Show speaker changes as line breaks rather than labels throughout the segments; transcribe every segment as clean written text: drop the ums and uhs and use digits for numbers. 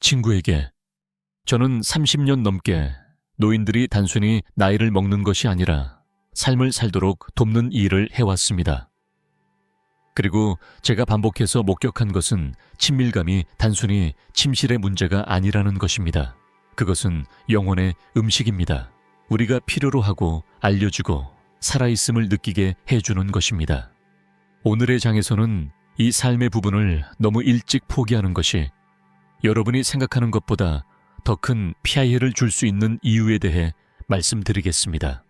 친구에게 저는 30년 넘게 노인들이 단순히 나이를 먹는 것이 아니라 삶을 살도록 돕는 일을 해왔습니다. 그리고 제가 반복해서 목격한 것은 친밀감이 단순히 침실의 문제가 아니라는 것입니다. 그것은 영혼의 음식입니다. 우리가 필요로 하고 알려주고 살아있음을 느끼게 해주는 것입니다. 오늘의 장에서는 이 삶의 부분을 너무 일찍 포기하는 것이 여러분이 생각하는 것보다 더 큰 피해를 줄 수 있는 이유에 대해 말씀드리겠습니다.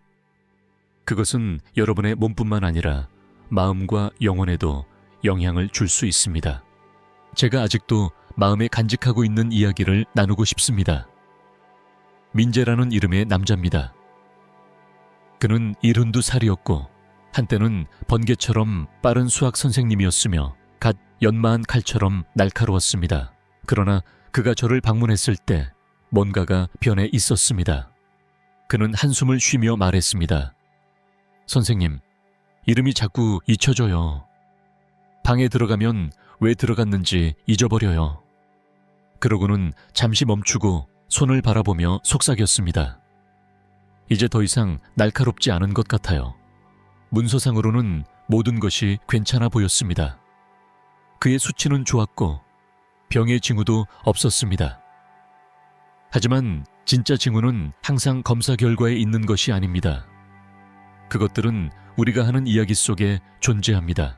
그것은 여러분의 몸뿐만 아니라 마음과 영혼에도 영향을 줄 수 있습니다. 제가 아직도 마음에 간직하고 있는 이야기를 나누고 싶습니다. 민재라는 이름의 남자입니다. 그는 72살이었고 한때는 번개처럼 빠른 수학 선생님이었으며 갓 연마한 칼처럼 날카로웠습니다. 그러나 그가 저를 방문했을 때 뭔가가 변해 있었습니다. 그는 한숨을 쉬며 말했습니다. 선생님, 이름이 자꾸 잊혀져요. 방에 들어가면 왜 들어갔는지 잊어버려요. 그러고는 잠시 멈추고 손을 바라보며 속삭였습니다. 이제 더 이상 날카롭지 않은 것 같아요. 문서상으로는 모든 것이 괜찮아 보였습니다. 그의 수치는 좋았고 병의 징후도 없었습니다. 하지만 진짜 징후는 항상 검사 결과에 있는 것이 아닙니다. 그것들은 우리가 하는 이야기 속에 존재합니다.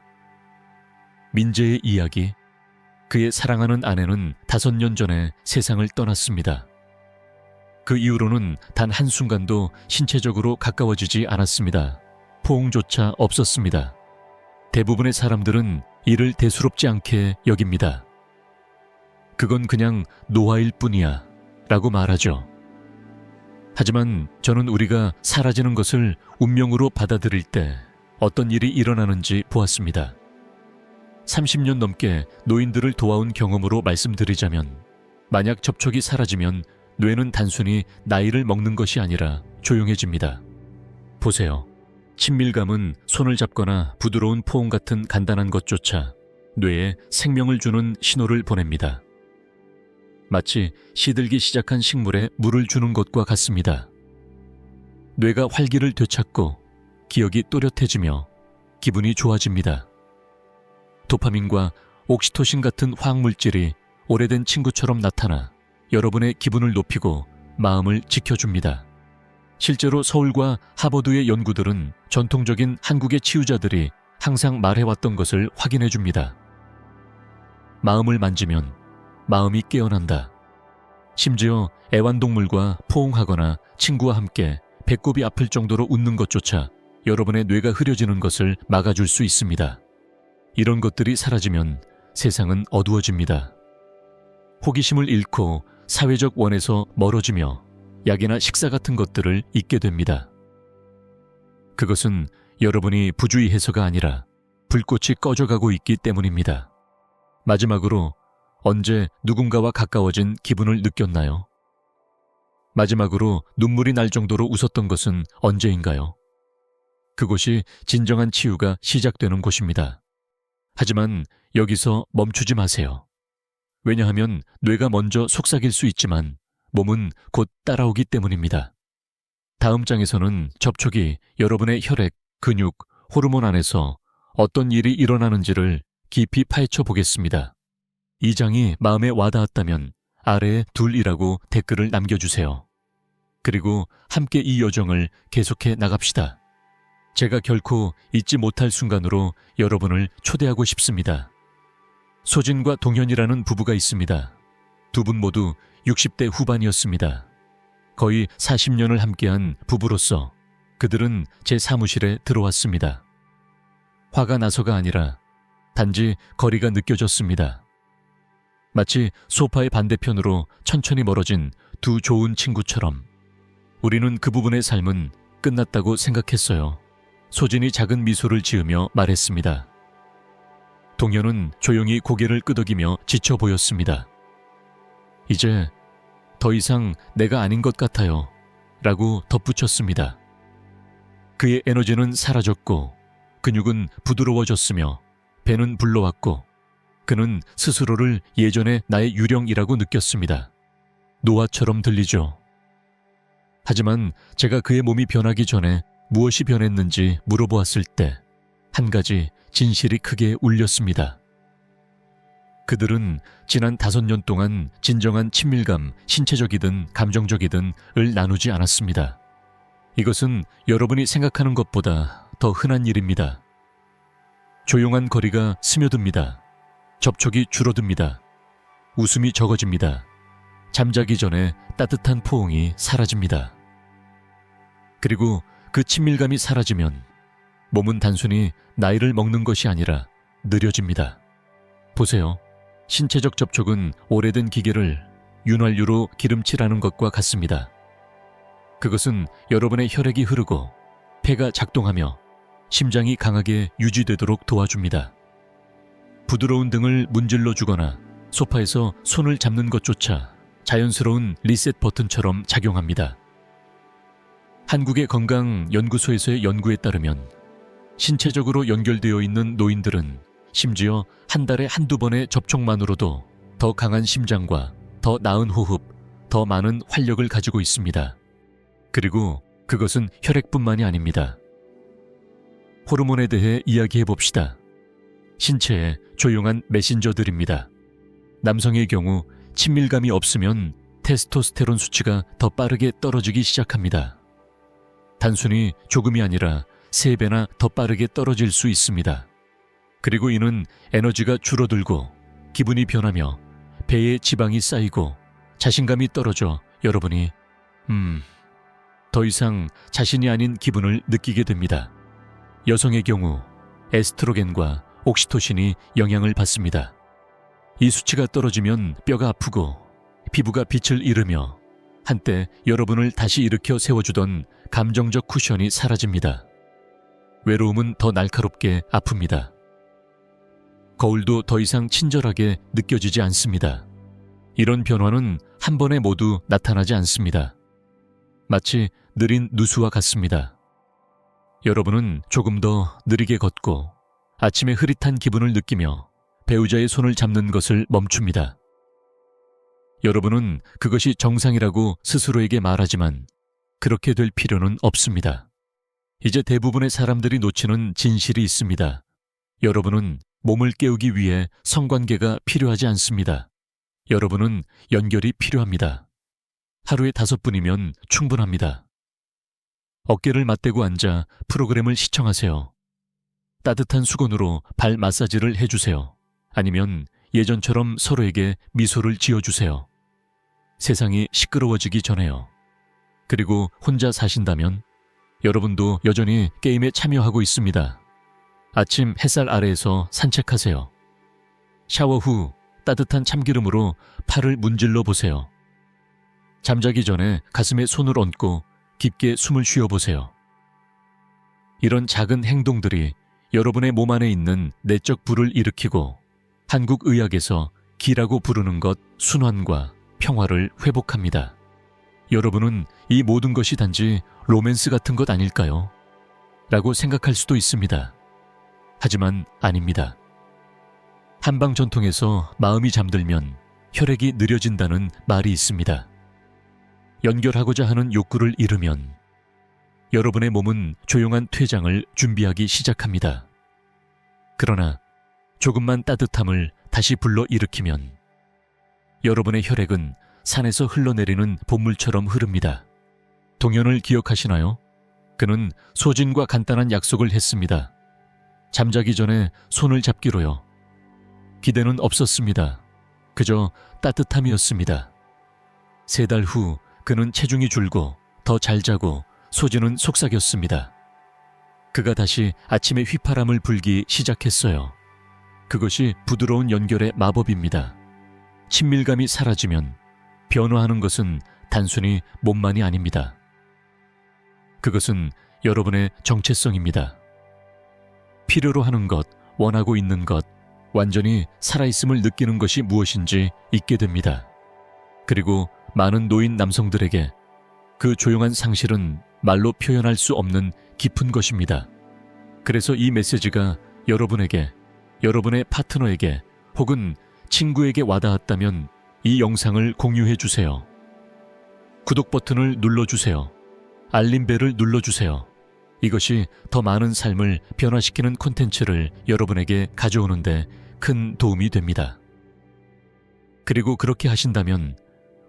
민재의 이야기, 그의 사랑하는 아내는 5년 전에 세상을 떠났습니다. 그 이후로는 단 한순간도 신체적으로 가까워지지 않았습니다. 포옹조차 없었습니다. 대부분의 사람들은 이를 대수롭지 않게 여깁니다. 그건 그냥 노화일 뿐이야 라고 말하죠. 하지만 저는 우리가 사라지는 것을 운명으로 받아들일 때 어떤 일이 일어나는지 보았습니다. 30년 넘게 노인들을 도와온 경험으로 말씀드리자면, 만약 접촉이 사라지면 뇌는 단순히 나이를 먹는 것이 아니라 조용해집니다. 보세요. 친밀감은 손을 잡거나 부드러운 포옹 같은 간단한 것조차 뇌에 생명을 주는 신호를 보냅니다. 마치 시들기 시작한 식물에 물을 주는 것과 같습니다. 뇌가 활기를 되찾고 기억이 또렷해지며 기분이 좋아집니다. 도파민과 옥시토신 같은 화학물질이 오래된 친구처럼 나타나 여러분의 기분을 높이고 마음을 지켜줍니다. 실제로 서울과 하버드의 연구들은 전통적인 한국의 치유자들이 항상 말해왔던 것을 확인해줍니다. 마음을 만지면 마음이 깨어난다. 심지어 애완동물과 포옹하거나 친구와 함께 배꼽이 아플 정도로 웃는 것조차 여러분의 뇌가 흐려지는 것을 막아줄 수 있습니다. 이런 것들이 사라지면 세상은 어두워집니다. 호기심을 잃고 사회적 원에서 멀어지며 약이나 식사 같은 것들을 잊게 됩니다. 그것은 여러분이 부주의해서가 아니라 불꽃이 꺼져가고 있기 때문입니다. 마지막으로 언제 누군가와 가까워진 기분을 느꼈나요? 마지막으로 눈물이 날 정도로 웃었던 것은 언제인가요? 그곳이 진정한 치유가 시작되는 곳입니다. 하지만 여기서 멈추지 마세요. 왜냐하면 뇌가 먼저 속삭일 수 있지만 몸은 곧 따라오기 때문입니다. 다음 장에서는 접촉이 여러분의 혈액, 근육, 호르몬 안에서 어떤 일이 일어나는지를 깊이 파헤쳐 보겠습니다. 이 장이 마음에 와닿았다면 아래에 둘이라고 댓글을 남겨주세요. 그리고 함께 이 여정을 계속해 나갑시다. 제가 결코 잊지 못할 순간으로 여러분을 초대하고 싶습니다. 소진과 동현이라는 부부가 있습니다. 두 분 모두 60대 후반이었습니다. 거의 40년을 함께한 부부로서 그들은 제 사무실에 들어왔습니다. 화가 나서가 아니라 단지 거리가 느껴졌습니다. 마치 소파의 반대편으로 천천히 멀어진 두 좋은 친구처럼. 우리는 그 부분의 삶은 끝났다고 생각했어요. 소진이 작은 미소를 지으며 말했습니다. 동현은 조용히 고개를 끄덕이며 지쳐 보였습니다. 이제 더 이상 내가 아닌 것 같아요 라고 덧붙였습니다. 그의 에너지는 사라졌고 근육은 부드러워졌으며 배는 불러왔고 그는 스스로를 예전의 나의 유령이라고 느꼈습니다. 노아처럼 들리죠. 하지만 제가 그의 몸이 변하기 전에 무엇이 변했는지 물어보았을 때 한 가지 진실이 크게 울렸습니다. 그들은 지난 5년 동안 진정한 친밀감, 신체적이든 감정적이든 을 나누지 않았습니다. 이것은 여러분이 생각하는 것보다 더 흔한 일입니다. 조용한 거리가 스며듭니다. 접촉이 줄어듭니다. 웃음이 적어집니다. 잠자기 전에 따뜻한 포옹이 사라집니다. 그리고 그 친밀감이 사라지면 몸은 단순히 나이를 먹는 것이 아니라 느려집니다. 보세요. 신체적 접촉은 오래된 기계를 윤활유로 기름칠하는 것과 같습니다. 그것은 여러분의 혈액이 흐르고 폐가 작동하며 심장이 강하게 유지되도록 도와줍니다. 부드러운 등을 문질러 주거나 소파에서 손을 잡는 것조차 자연스러운 리셋 버튼처럼 작용합니다. 한국의 건강연구소에서의 연구에 따르면 신체적으로 연결되어 있는 노인들은 심지어 한 달에 한두 번의 접촉만으로도 더 강한 심장과 더 나은 호흡, 더 많은 활력을 가지고 있습니다. 그리고 그것은 혈액뿐만이 아닙니다. 호르몬에 대해 이야기해 봅시다. 신체의 조용한 메신저들입니다. 남성의 경우 친밀감이 없으면 테스토스테론 수치가 더 빠르게 떨어지기 시작합니다. 단순히 조금이 아니라 3배나 더 빠르게 떨어질 수 있습니다. 그리고 이는 에너지가 줄어들고 기분이 변하며 배에 지방이 쌓이고 자신감이 떨어져 여러분이 더 이상 자신이 아닌 기분을 느끼게 됩니다. 여성의 경우 에스트로겐과 옥시토신이 영향을 받습니다. 이 수치가 떨어지면 뼈가 아프고 피부가 빛을 잃으며 한때 여러분을 다시 일으켜 세워주던 감정적 쿠션이 사라집니다. 외로움은 더 날카롭게 아픕니다. 거울도 더 이상 친절하게 느껴지지 않습니다. 이런 변화는 한 번에 모두 나타나지 않습니다. 마치 느린 누수와 같습니다. 여러분은 조금 더 느리게 걷고 아침에 흐릿한 기분을 느끼며 배우자의 손을 잡는 것을 멈춥니다. 여러분은 그것이 정상이라고 스스로에게 말하지만 그렇게 될 필요는 없습니다. 이제 대부분의 사람들이 놓치는 진실이 있습니다. 여러분은 몸을 깨우기 위해 성관계가 필요하지 않습니다. 여러분은 연결이 필요합니다. 하루에 5분이면 충분합니다. 어깨를 맞대고 앉아 프로그램을 시청하세요. 따뜻한 수건으로 발 마사지를 해주세요. 아니면 예전처럼 서로에게 미소를 지어주세요. 세상이 시끄러워지기 전에요. 그리고 혼자 사신다면 여러분도 여전히 게임에 참여하고 있습니다. 아침 햇살 아래에서 산책하세요. 샤워 후 따뜻한 참기름으로 팔을 문질러 보세요. 잠자기 전에 가슴에 손을 얹고 깊게 숨을 쉬어보세요. 이런 작은 행동들이 여러분의 몸 안에 있는 내적 불을 일으키고 한국 의학에서 기라고 부르는 것 순환과 평화를 회복합니다. 여러분은 이 모든 것이 단지 로맨스 같은 것 아닐까요? 라고 생각할 수도 있습니다. 하지만 아닙니다. 한방 전통에서 마음이 잠들면 혈액이 느려진다는 말이 있습니다. 연결하고자 하는 욕구를 잃으면 여러분의 몸은 조용한 퇴장을 준비하기 시작합니다. 그러나 조금만 따뜻함을 다시 불러일으키면 여러분의 혈액은 산에서 흘러내리는 봇물처럼 흐릅니다. 동현을 기억하시나요? 그는 소진과 간단한 약속을 했습니다. 잠자기 전에 손을 잡기로요. 기대는 없었습니다. 그저 따뜻함이었습니다. 3달 후 그는 체중이 줄고 더 잘 자고 소진은 속삭였습니다. 그가 다시 아침에 휘파람을 불기 시작했어요. 그것이 부드러운 연결의 마법입니다. 친밀감이 사라지면 변화하는 것은 단순히 몸만이 아닙니다. 그것은 여러분의 정체성입니다. 필요로 하는 것, 원하고 있는 것, 완전히 살아있음을 느끼는 것이 무엇인지 잊게 됩니다. 그리고 많은 노인 남성들에게 그 조용한 상실은 말로 표현할 수 없는 깊은 것입니다. 그래서 이 메시지가 여러분에게, 여러분의 파트너에게 혹은 친구에게 와닿았다면 이 영상을 공유해 주세요. 구독 버튼을 눌러주세요. 알림벨을 눌러주세요. 이것이 더 많은 삶을 변화시키는 콘텐츠를 여러분에게 가져오는데 큰 도움이 됩니다. 그리고 그렇게 하신다면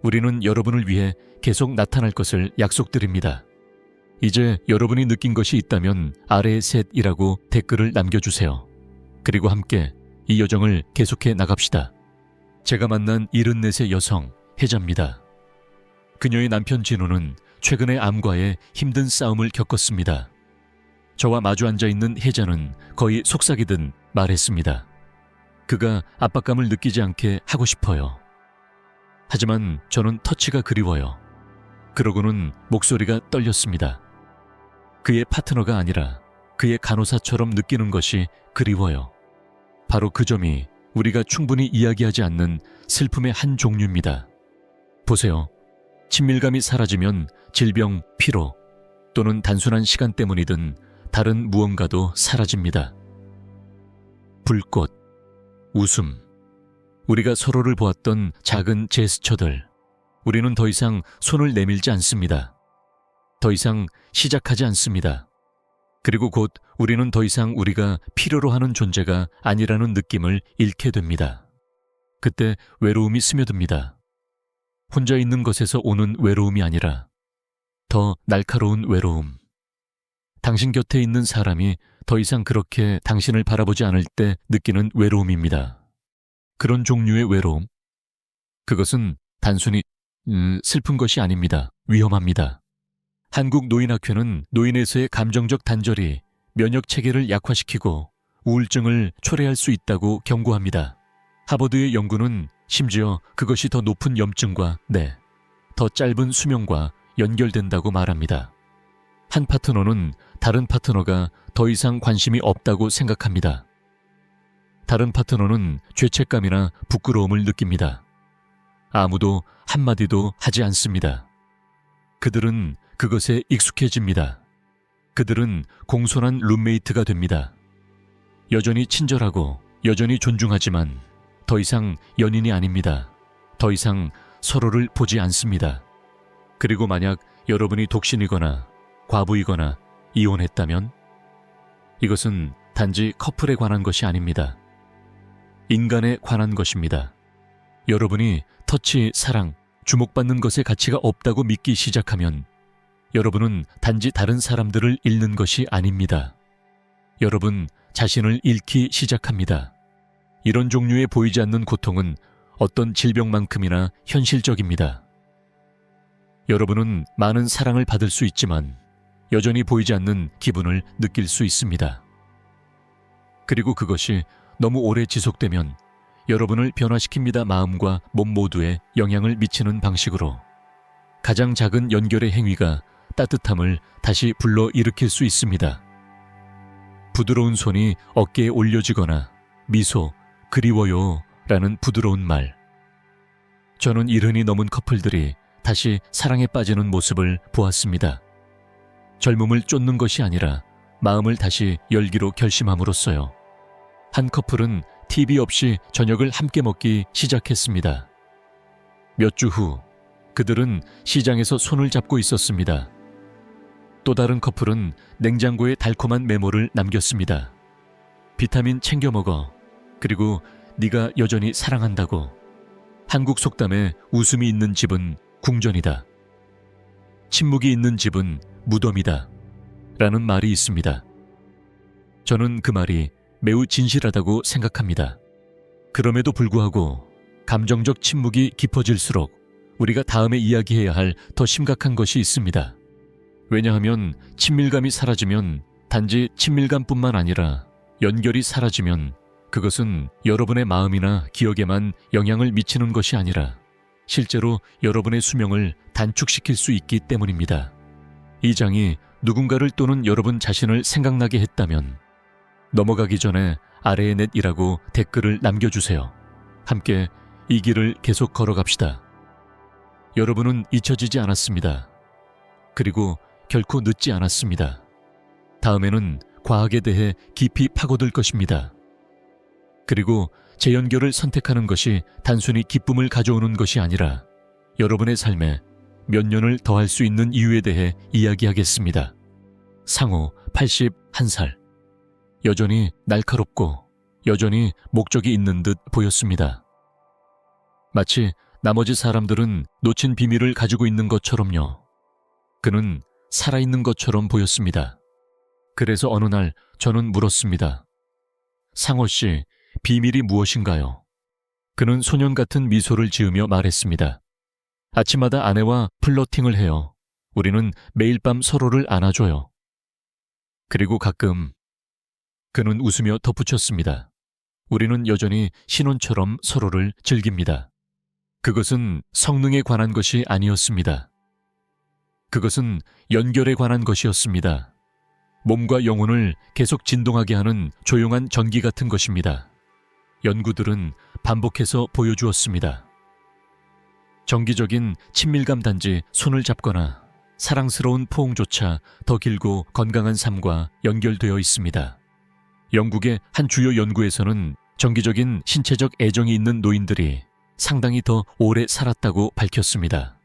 우리는 여러분을 위해 계속 나타날 것을 약속드립니다. 이제 여러분이 느낀 것이 있다면 아래에 셋이라고 댓글을 남겨주세요. 그리고 함께 이 여정을 계속해 나갑시다. 제가 만난 74세 여성 혜자입니다. 그녀의 남편 진우는 최근에 암과의 힘든 싸움을 겪었습니다. 저와 마주 앉아 있는 혜자는 거의 속삭이듯 말했습니다. 그가 압박감을 느끼지 않게 하고 싶어요. 하지만 저는 터치가 그리워요. 그러고는 목소리가 떨렸습니다. 그의 파트너가 아니라 그의 간호사처럼 느끼는 것이 그리워요. 바로 그 점이 우리가 충분히 이야기하지 않는 슬픔의 한 종류입니다. 보세요. 친밀감이 사라지면 질병, 피로 또는 단순한 시간 때문이든 다른 무언가도 사라집니다. 불꽃, 웃음, 우리가 서로를 보았던 작은 제스처들, 우리는 더 이상 손을 내밀지 않습니다. 더 이상 시작하지 않습니다. 그리고 곧 우리는 더 이상 우리가 필요로 하는 존재가 아니라는 느낌을 잃게 됩니다. 그때 외로움이 스며듭니다. 혼자 있는 것에서 오는 외로움이 아니라 더 날카로운 외로움. 당신 곁에 있는 사람이 더 이상 그렇게 당신을 바라보지 않을 때 느끼는 외로움입니다. 그런 종류의 외로움, 그것은 단순히 슬픈 것이 아닙니다. 위험합니다. 한국노인학회는 노인에서의 감정적 단절이 면역 체계를 약화시키고 우울증을 초래할 수 있다고 경고합니다. 하버드의 연구는 심지어 그것이 더 높은 염증과 더 짧은 수명과 연결된다고 말합니다. 한 파트너는 다른 파트너가 더 이상 관심이 없다고 생각합니다. 다른 파트너는 죄책감이나 부끄러움을 느낍니다. 아무도 한마디도 하지 않습니다. 그들은 그것에 익숙해집니다. 그들은 공손한 룸메이트가 됩니다. 여전히 친절하고 여전히 존중하지만 더 이상 연인이 아닙니다. 더 이상 서로를 보지 않습니다. 그리고 만약 여러분이 독신이거나 과부이거나 이혼했다면 이것은 단지 커플에 관한 것이 아닙니다. 인간에 관한 것입니다. 여러분이 터치, 사랑, 주목받는 것의 가치가 없다고 믿기 시작하면 여러분은 단지 다른 사람들을 잃는 것이 아닙니다. 여러분 자신을 잃기 시작합니다. 이런 종류의 보이지 않는 고통은 어떤 질병만큼이나 현실적입니다. 여러분은 많은 사랑을 받을 수 있지만 여전히 보이지 않는 기분을 느낄 수 있습니다. 그리고 그것이 너무 오래 지속되면 여러분을 변화시킵니다. 마음과 몸 모두에 영향을 미치는 방식으로 가장 작은 연결의 행위가 따뜻함을 다시 불러일으킬 수 있습니다. 부드러운 손이 어깨에 올려지거나 미소, 그리워요 라는 부드러운 말. 저는 70이 넘은 커플들이 다시 사랑에 빠지는 모습을 보았습니다. 젊음을 쫓는 것이 아니라 마음을 다시 열기로 결심함으로써요. 한 커플은 TV 없이 저녁을 함께 먹기 시작했습니다. 몇 주 후 그들은 시장에서 손을 잡고 있었습니다. 또 다른 커플은 냉장고에 달콤한 메모를 남겼습니다. 비타민 챙겨 먹어. 그리고 네가 여전히 사랑한다고. 한국 속담에 웃음이 있는 집은 궁전이다. 침묵이 있는 집은 무덤이다. 라는 말이 있습니다. 저는 그 말이 매우 진실하다고 생각합니다. 그럼에도 불구하고 감정적 침묵이 깊어질수록 우리가 다음에 이야기해야 할 더 심각한 것이 있습니다. 왜냐하면 친밀감이 사라지면 단지 친밀감뿐만 아니라 연결이 사라지면 그것은 여러분의 마음이나 기억에만 영향을 미치는 것이 아니라 실제로 여러분의 수명을 단축시킬 수 있기 때문입니다. 이 장이 누군가를 또는 여러분 자신을 생각나게 했다면 넘어가기 전에 아래에 넷이라고 댓글을 남겨주세요. 함께 이 길을 계속 걸어갑시다. 여러분은 잊혀지지 않았습니다. 그리고 결코 늦지 않았습니다. 다음에는 과학에 대해 깊이 파고들 것입니다. 그리고 재연결을 선택하는 것이 단순히 기쁨을 가져오는 것이 아니라 여러분의 삶에 몇 년을 더할 수 있는 이유에 대해 이야기하겠습니다. 상호 81살. 여전히 날카롭고 여전히 목적이 있는 듯 보였습니다. 마치 나머지 사람들은 놓친 비밀을 가지고 있는 것처럼요. 그는 살아있는 것처럼 보였습니다. 그래서 어느 날 저는 물었습니다. 상호 씨, 비밀이 무엇인가요? 그는 소년 같은 미소를 지으며 말했습니다. 아침마다 아내와 플러팅을 해요. 우리는 매일 밤 서로를 안아줘요. 그리고 가끔 그는 웃으며 덧붙였습니다. 우리는 여전히 신혼처럼 서로를 즐깁니다. 그것은 성능에 관한 것이 아니었습니다. 그것은 연결에 관한 것이었습니다. 몸과 영혼을 계속 진동하게 하는 조용한 전기 같은 것입니다. 연구들은 반복해서 보여주었습니다. 정기적인 친밀감 단지 손을 잡거나 사랑스러운 포옹조차 더 길고 건강한 삶과 연결되어 있습니다. 영국의 한 주요 연구에서는 정기적인 신체적 애정이 있는 노인들이 상당히 더 오래 살았다고 밝혔습니다.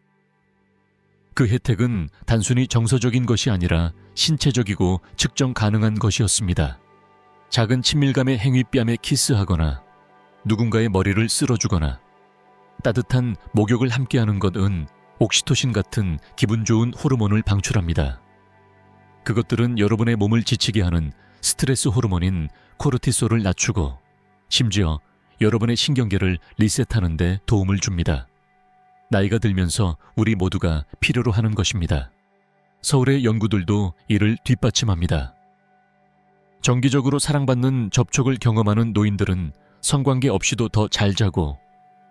그 혜택은 단순히 정서적인 것이 아니라 신체적이고 측정 가능한 것이었습니다. 작은 친밀감의 행위뺨에 키스하거나 누군가의 머리를 쓸어주거나 따뜻한 목욕을 함께하는 것은 옥시토신 같은 기분 좋은 호르몬을 방출합니다. 그것들은 여러분의 몸을 지치게 하는 스트레스 호르몬인 코르티솔을 낮추고 심지어 여러분의 신경계를 리셋하는 데 도움을 줍니다. 나이가 들면서 우리 모두가 필요로 하는 것입니다. 서울의 연구들도 이를 뒷받침합니다. 정기적으로 사랑받는 접촉을 경험하는 노인들은 성관계 없이도 더 잘 자고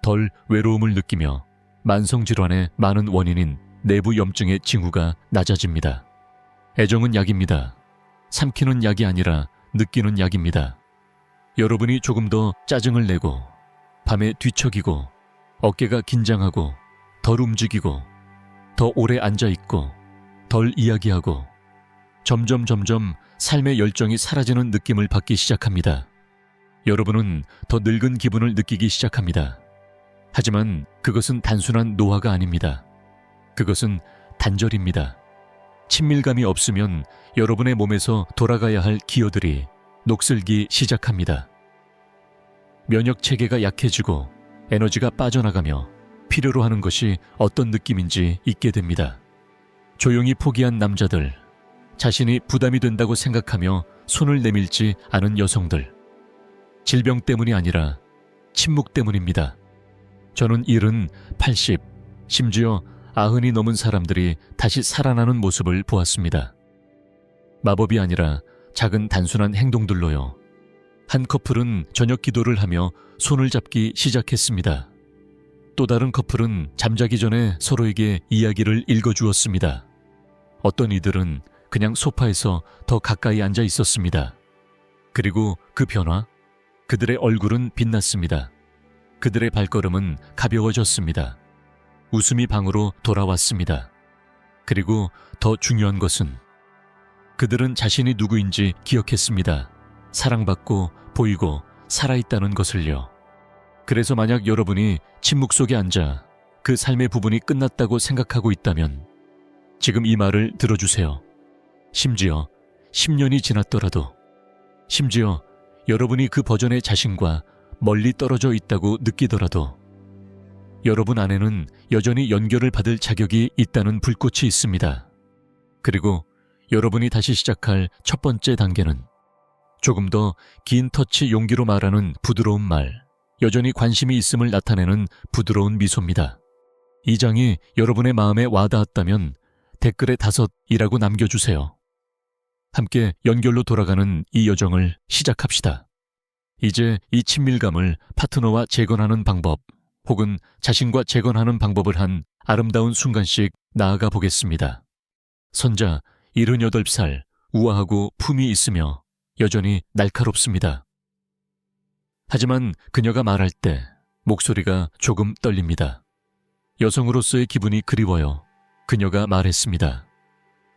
덜 외로움을 느끼며 만성질환의 많은 원인인 내부 염증의 징후가 낮아집니다. 애정은 약입니다. 삼키는 약이 아니라 느끼는 약입니다. 여러분이 조금 더 짜증을 내고 밤에 뒤척이고 어깨가 긴장하고 덜 움직이고 더 오래 앉아있고 덜 이야기하고 점점 삶의 열정이 사라지는 느낌을 받기 시작합니다. 여러분은 더 늙은 기분을 느끼기 시작합니다. 하지만 그것은 단순한 노화가 아닙니다. 그것은 단절입니다. 친밀감이 없으면 여러분의 몸에서 돌아가야 할 기어들이 녹슬기 시작합니다. 면역 체계가 약해지고 에너지가 빠져나가며 필요로 하는 것이 어떤 느낌인지 잊게 됩니다. 조용히 포기한 남자들, 자신이 부담이 된다고 생각하며 손을 내밀지 않은 여성들, 질병 때문이 아니라 침묵 때문입니다. 저는 70, 80, 심지어 90이 넘은 사람들이 다시 살아나는 모습을 보았습니다. 마법이 아니라 작은 단순한 행동들로요. 한 커플은 저녁 기도를 하며 손을 잡기 시작했습니다. 또 다른 커플은 잠자기 전에 서로에게 이야기를 읽어주었습니다. 어떤 이들은 그냥 소파에서 더 가까이 앉아 있었습니다. 그리고 그 변화, 그들의 얼굴은 빛났습니다. 그들의 발걸음은 가벼워졌습니다. 웃음이 방으로 돌아왔습니다. 그리고 더 중요한 것은 그들은 자신이 누구인지 기억했습니다. 사랑받고 보이고 살아있다는 것을요. 그래서 만약 여러분이 침묵 속에 앉아 그 삶의 부분이 끝났다고 생각하고 있다면 지금 이 말을 들어주세요. 심지어 10년이 지났더라도, 심지어 여러분이 그 버전의 자신과 멀리 떨어져 있다고 느끼더라도 여러분 안에는 여전히 연결을 받을 자격이 있다는 불꽃이 있습니다. 그리고 여러분이 다시 시작할 첫 번째 단계는 조금 더 긴 터치 용기로 말하는 부드러운 말, 여전히 관심이 있음을 나타내는 부드러운 미소입니다. 이 장이 여러분의 마음에 와닿았다면 댓글에 5이라고 남겨주세요. 함께 연결로 돌아가는 이 여정을 시작합시다. 이제 이 친밀감을 파트너와 재건하는 방법, 혹은 자신과 재건하는 방법을 한 아름다운 순간씩 나아가 보겠습니다. 선자 78살, 우아하고 품이 있으며 여전히 날카롭습니다. 하지만 그녀가 말할 때 목소리가 조금 떨립니다. 여성으로서의 기분이 그리워요. 그녀가 말했습니다.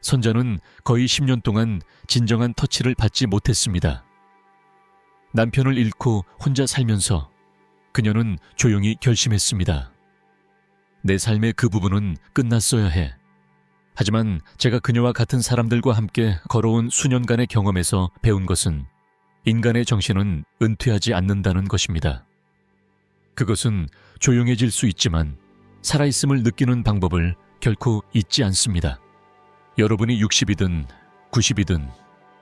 선자는 거의 10년 동안 진정한 터치를 받지 못했습니다. 남편을 잃고 혼자 살면서 그녀는 조용히 결심했습니다. 내 삶의 그 부분은 끝났어야 해. 하지만 제가 그녀와 같은 사람들과 함께 걸어온 수년간의 경험에서 배운 것은 인간의 정신은 은퇴하지 않는다는 것입니다. 그것은 조용해질 수 있지만 살아있음을 느끼는 방법을 결코 잊지 않습니다. 여러분이 60이든 90이든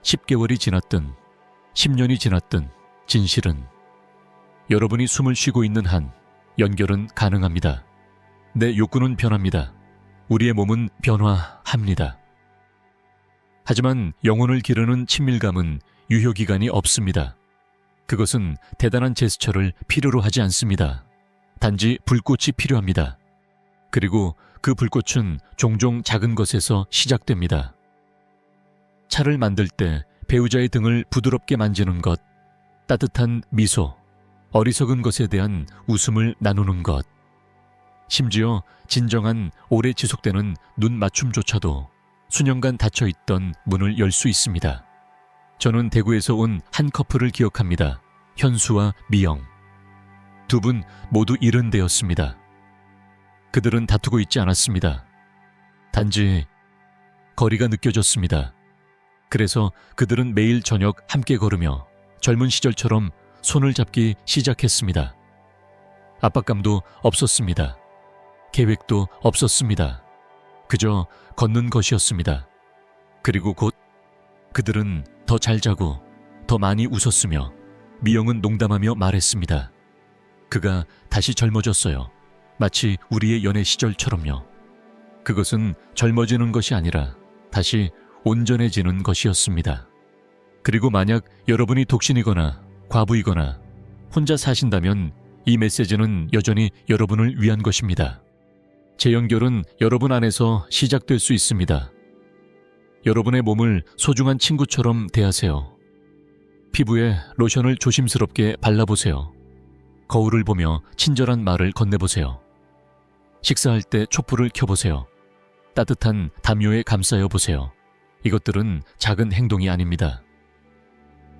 10개월이 지났든 10년이 지났든 진실은 여러분이 숨을 쉬고 있는 한 연결은 가능합니다. 내 욕구는 변합니다. 우리의 몸은 변화합니다. 하지만 영혼을 기르는 친밀감은 유효기간이 없습니다. 그것은 대단한 제스처를 필요로 하지 않습니다. 단지 불꽃이 필요합니다. 그리고 그 불꽃은 종종 작은 것에서 시작됩니다. 차를 만들 때 배우자의 등을 부드럽게 만지는 것, 따뜻한 미소, 어리석은 것에 대한 웃음을 나누는 것, 심지어 진정한 오래 지속되는 눈 맞춤조차도 수년간 닫혀있던 문을 열 수 있습니다. 저는 대구에서 온 한 커플을 기억합니다. 현수와 미영. 두 분 모두 70대였습니다. 그들은 다투고 있지 않았습니다. 단지 거리가 느껴졌습니다. 그래서 그들은 매일 저녁 함께 걸으며 젊은 시절처럼 손을 잡기 시작했습니다. 압박감도 없었습니다. 계획도 없었습니다. 그저 걷는 것이었습니다. 그리고 곧 그들은 더 잘 자고 더 많이 웃었으며 미영은 농담하며 말했습니다. 그가 다시 젊어졌어요. 마치 우리의 연애 시절처럼요. 그것은 젊어지는 것이 아니라 다시 온전해지는 것이었습니다. 그리고 만약 여러분이 독신이거나 과부이거나 혼자 사신다면 이 메시지는 여전히 여러분을 위한 것입니다. 재연결은 여러분 안에서 시작될 수 있습니다. 여러분의 몸을 소중한 친구처럼 대하세요. 피부에 로션을 조심스럽게 발라보세요. 거울을 보며 친절한 말을 건네보세요. 식사할 때 촛불을 켜보세요. 따뜻한 담요에 감싸여 보세요. 이것들은 작은 행동이 아닙니다.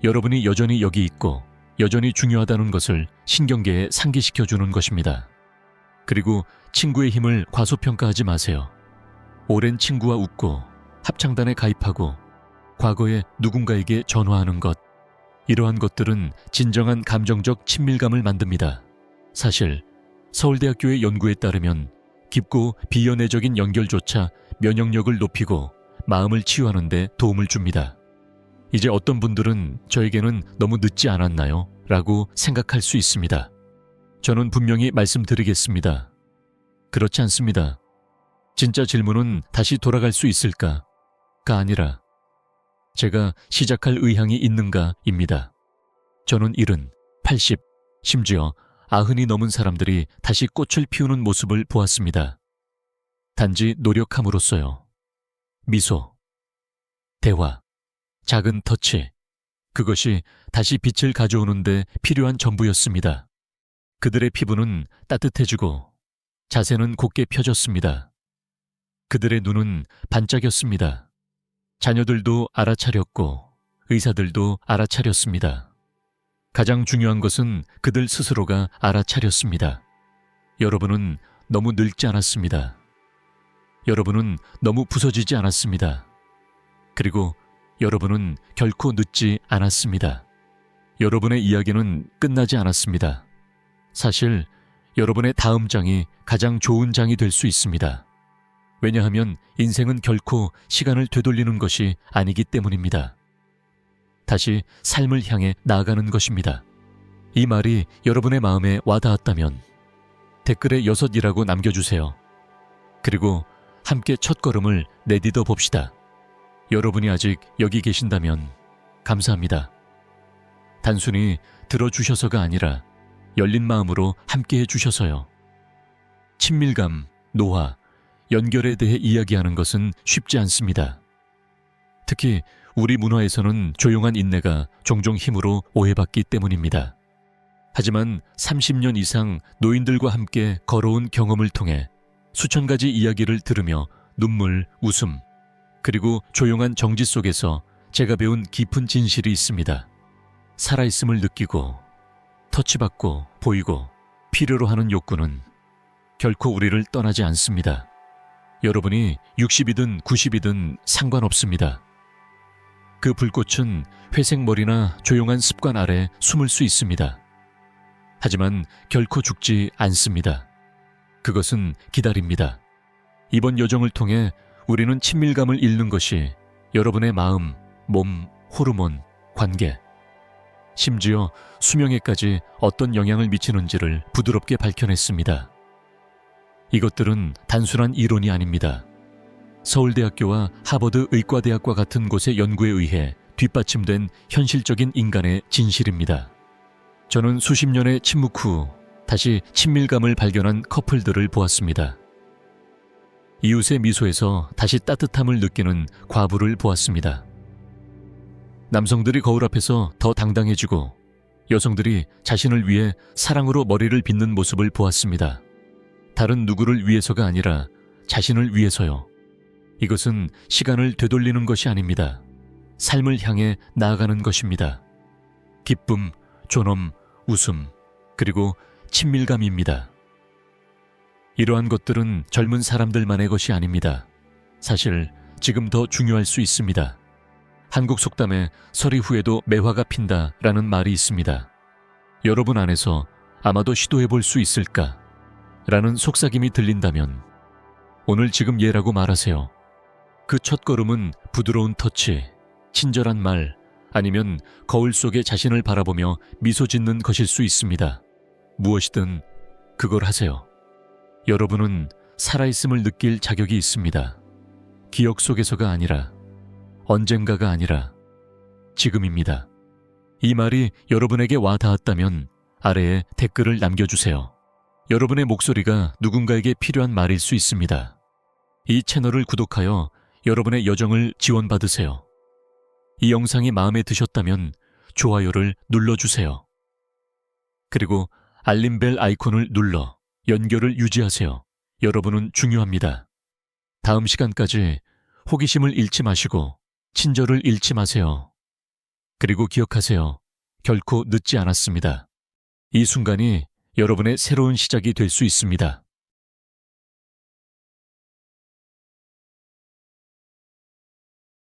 여러분이 여전히 여기 있고 여전히 중요하다는 것을 신경계에 상기시켜주는 것입니다. 그리고 친구의 힘을 과소평가하지 마세요. 오랜 친구와 웃고 합창단에 가입하고 과거에 누군가에게 전화하는 것, 이러한 것들은 진정한 감정적 친밀감을 만듭니다. 사실 서울대학교의 연구에 따르면 깊고 비연애적인 연결조차 면역력을 높이고 마음을 치유하는 데 도움을 줍니다. 이제 어떤 분들은 저에게는 너무 늦지 않았나요? 라고 생각할 수 있습니다. 저는 분명히 말씀드리겠습니다. 그렇지 않습니다. 진짜 질문은 다시 돌아갈 수 있을까가 아니라 제가 시작할 의향이 있는가입니다. 저는 70, 80, 심지어 90이 넘은 사람들이 다시 꽃을 피우는 모습을 보았습니다. 단지 노력함으로써요. 미소, 대화, 작은 터치, 그것이 다시 빛을 가져오는 데 필요한 전부였습니다. 그들의 피부는 따뜻해지고 자세는 곧게 펴졌습니다. 그들의 눈은 반짝였습니다. 자녀들도 알아차렸고 의사들도 알아차렸습니다. 가장 중요한 것은 그들 스스로가 알아차렸습니다. 여러분은 너무 늙지 않았습니다. 여러분은 너무 부서지지 않았습니다. 그리고 여러분은 결코 늦지 않았습니다. 여러분의 이야기는 끝나지 않았습니다. 사실 여러분의 다음 장이 가장 좋은 장이 될 수 있습니다. 왜냐하면 인생은 결코 시간을 되돌리는 것이 아니기 때문입니다. 다시 삶을 향해 나아가는 것입니다. 이 말이 여러분의 마음에 와닿았다면 댓글에 6이라고 남겨주세요. 그리고 함께 첫걸음을 내딛어 봅시다. 여러분이 아직 여기 계신다면 감사합니다. 단순히 들어주셔서가 아니라 열린 마음으로 함께 해주셔서요. 친밀감, 노화, 연결에 대해 이야기하는 것은 쉽지 않습니다. 특히 우리 문화에서는 조용한 인내가 종종 힘으로 오해받기 때문입니다. 하지만 30년 이상 노인들과 함께 걸어온 경험을 통해 수천 가지 이야기를 들으며 눈물, 웃음, 그리고 조용한 정지 속에서 제가 배운 깊은 진실이 있습니다. 살아있음을 느끼고 터치받고 보이고 필요로 하는 욕구는 결코 우리를 떠나지 않습니다. 여러분이 60이든 90이든 상관없습니다. 그 불꽃은 회색 머리나 조용한 습관 아래 숨을 수 있습니다. 하지만 결코 죽지 않습니다. 그것은 기다립니다. 이번 여정을 통해 우리는 친밀감을 잃는 것이 여러분의 마음, 몸, 호르몬, 관계, 심지어 수명에까지 어떤 영향을 미치는지를 부드럽게 밝혀냈습니다. 이것들은 단순한 이론이 아닙니다. 서울대학교와 하버드 의과대학과 같은 곳의 연구에 의해 뒷받침된 현실적인 인간의 진실입니다. 저는 수십 년의 침묵 후 다시 친밀감을 발견한 커플들을 보았습니다. 이웃의 미소에서 다시 따뜻함을 느끼는 과부를 보았습니다. 남성들이 거울 앞에서 더 당당해지고 여성들이 자신을 위해 사랑으로 머리를 빗는 모습을 보았습니다. 다른 누구를 위해서가 아니라 자신을 위해서요. 이것은 시간을 되돌리는 것이 아닙니다. 삶을 향해 나아가는 것입니다. 기쁨, 존엄, 웃음, 그리고 친밀감입니다. 이러한 것들은 젊은 사람들만의 것이 아닙니다. 사실 지금 더 중요할 수 있습니다. 한국 속담에 서리 후에도 매화가 핀다라는 말이 있습니다. 여러분 안에서 아마도 시도해볼 수 있을까? 라는 속삭임이 들린다면 오늘 지금 예라고 말하세요. 그 첫걸음은 부드러운 터치, 친절한 말, 아니면 거울 속에 자신을 바라보며 미소 짓는 것일 수 있습니다. 무엇이든 그걸 하세요. 여러분은 살아있음을 느낄 자격이 있습니다. 기억 속에서가 아니라, 언젠가가 아니라 지금입니다. 이 말이 여러분에게 와 닿았다면 아래에 댓글을 남겨주세요. 여러분의 목소리가 누군가에게 필요한 말일 수 있습니다. 이 채널을 구독하여 여러분의 여정을 지원받으세요. 이 영상이 마음에 드셨다면 좋아요를 눌러주세요. 그리고 알림벨 아이콘을 눌러 연결을 유지하세요. 여러분은 중요합니다. 다음 시간까지 호기심을 잃지 마시고 친절을 잃지 마세요. 그리고 기억하세요. 결코 늦지 않았습니다. 이 순간이 여러분의 새로운 시작이 될 수 있습니다.